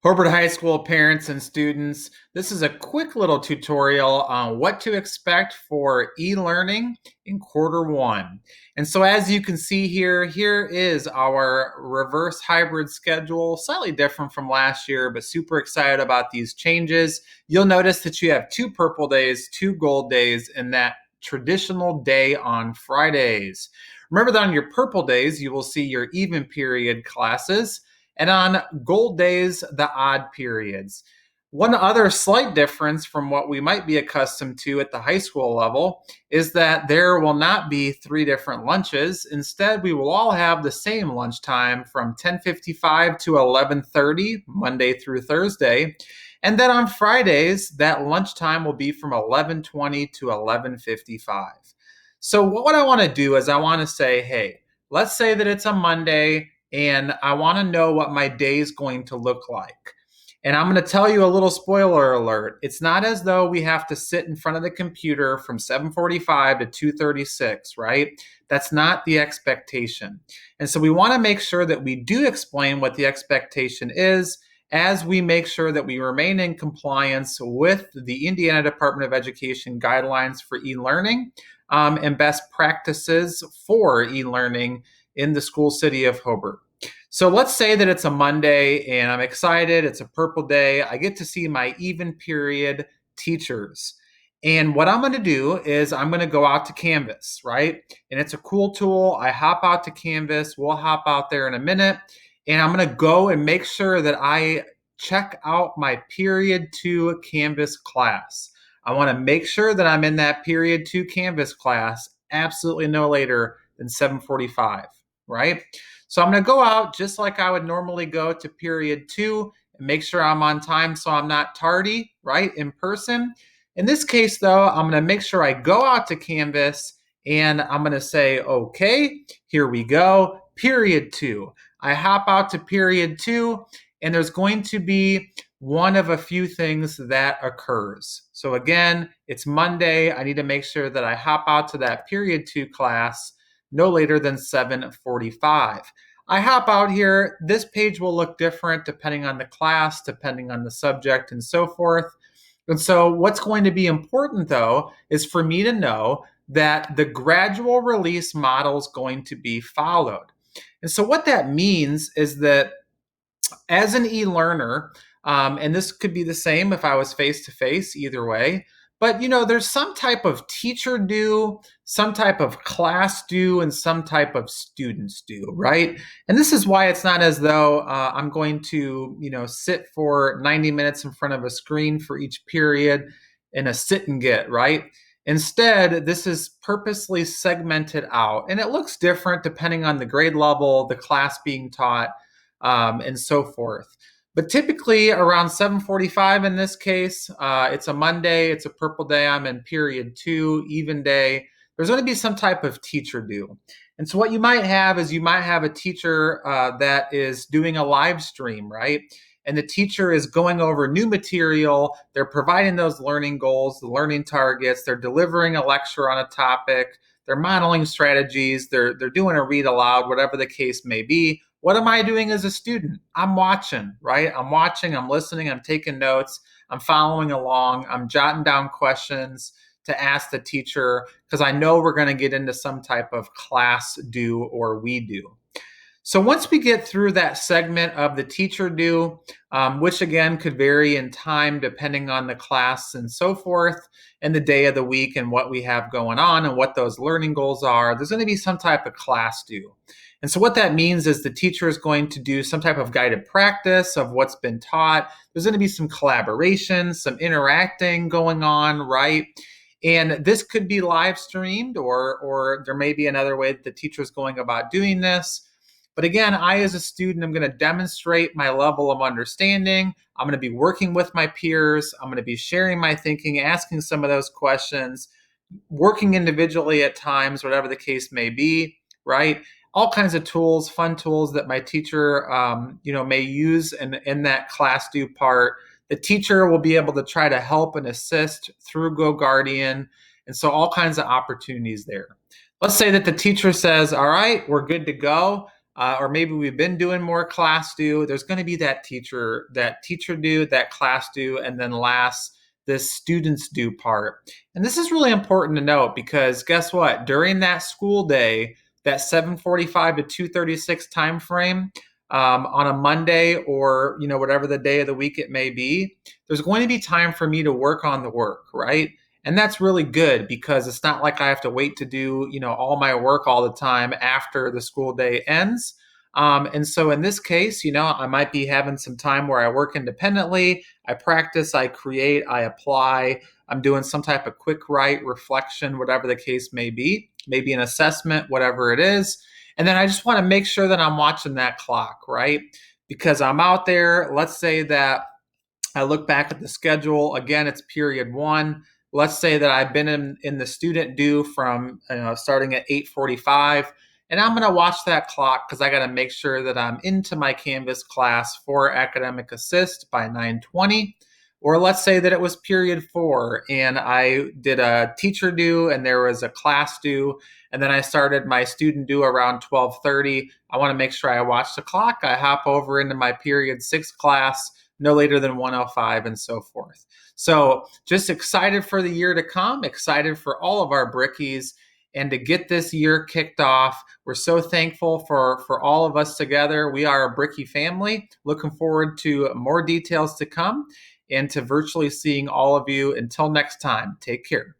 Hobart High School parents and students, this is a quick little tutorial on what to expect for e-learning in quarter 1. And so as you can see here is our reverse hybrid schedule, slightly different from last year, but super excited about these changes. You'll notice that you have 2 purple days, 2 gold days, and that traditional day on Fridays. Remember that on your purple days, you will see your even period classes, and on gold days, the odd periods. One other slight difference from what we might be accustomed to at the high school level is that there will not be 3 different lunches. Instead, we will all have the same lunchtime from 10:55 to 11:30, Monday through Thursday. And then on Fridays, that lunchtime will be from 11:20 to 11:55. So what I want to do is I want to say, hey, let's say that it's a Monday and I want to know what my day is going to look like. And I'm going to tell you a little spoiler alert. It's not as though we have to sit in front of the computer from 7:45 to 2:36, right? That's not the expectation. And so we want to make sure that we do explain what the expectation is as we make sure that we remain in compliance with the Indiana Department of Education guidelines for e-learning and best practices for e-learning in the school city of Hobart. So let's say that it's a Monday and I'm excited. It's a purple day. I get to see my even period teachers. And what I'm going to do is I'm going to go out to Canvas, right? And it's a cool tool. I hop out to Canvas. We'll hop out there in a minute. And I'm going to go and make sure that I check out my period 2 Canvas class. I want to make sure that I'm in that period 2 Canvas class absolutely no later than 7:45, right? So I'm going to go out just like I would normally go to period 2 and make sure I'm on time so I'm not tardy, right, in person. In this case, though, I'm going to make sure I go out to Canvas and I'm going to say, okay, here we go, period 2. I hop out to period 2 and there's going to be one of a few things that occurs. So again, it's Monday. I need to make sure that I hop out to that period 2 class no later than 7:45. I hop out here. This page will look different depending on the class, depending on the subject, and so forth. And so what's going to be important, though, is for me to know that the gradual release model is going to be followed. And so what that means is that as an e-learner, and this could be the same if I was face-to-face, either way, but there's some type of teacher due, some type of class due, and some type of students due, right? And this is why it's not as though I'm going to, sit for 90 minutes in front of a screen for each period in a sit and get, right? Instead, this is purposely segmented out, and it looks different depending on the grade level, the class being taught, and so forth. But typically around 7:45 in this case, it's a Monday, it's a purple day, I'm in period 2, even day. There's going to be some type of teacher due. And so what you might have is you might have a teacher that is doing a live stream, right? And the teacher is going over new material. They're providing those learning goals, the learning targets. They're delivering a lecture on a topic. They're modeling strategies. They're doing a read aloud, whatever the case may be. What am I doing as a student? I'm watching, right? I'm watching, I'm listening, I'm taking notes, I'm following along, I'm jotting down questions to ask the teacher because I know we're going to get into some type of class due or we do. So once we get through that segment of the teacher due, which again could vary in time depending on the class and so forth, and the day of the week and what we have going on and what those learning goals are, there's going to be some type of class due. And so what that means is the teacher is going to do some type of guided practice of what's been taught. There's going to be some collaboration, some interacting going on, right? And this could be live streamed or there may be another way that the teacher is going about doing this. But again, I as a student, I'm going to demonstrate my level of understanding. I'm going to be working with my peers. I'm going to be sharing my thinking, asking some of those questions, working individually at times, whatever the case may be, right? All kinds of tools, fun tools that my teacher, may use in that class due part. The teacher will be able to try to help and assist through GoGuardian. And so all kinds of opportunities there. Let's say that the teacher says, all right, we're good to go. or maybe we've been doing more class due. There's going to be that teacher due, that class due, and then last, this students due part. And this is really important to note because guess what? During that school day, that 7:45 to 2:36 time frame, on a Monday or whatever the day of the week it may be, there's going to be time for me to work on the work, right? And that's really good because it's not like I have to wait to do all my work all the time after the school day ends. And so in this case, I might be having some time where I work independently, I practice, I create, I apply, I'm doing some type of quick write, reflection, whatever the case may be, maybe an assessment, whatever it is. And then I just want to make sure that I'm watching that clock, right? Because I'm out there, let's say that I look back at the schedule. Again, it's period one. Let's say that I've been in the student due from starting at 8:45, and I'm going to watch that clock because I got to make sure that I'm into my Canvas class for academic assist by 9:20. Or let's say that it was period four and I did a teacher due and there was a class due, and then I started my student due around 12:30. I want to make sure I watch the clock. I hop over into my period six class no later than 1:05 and so forth. So just excited for the year to come, excited for all of our brickies and to get this year kicked off. We're so thankful for all of us together. We are a Bricky family. Looking forward to more details to come and to virtually seeing all of you. Until next time, take care.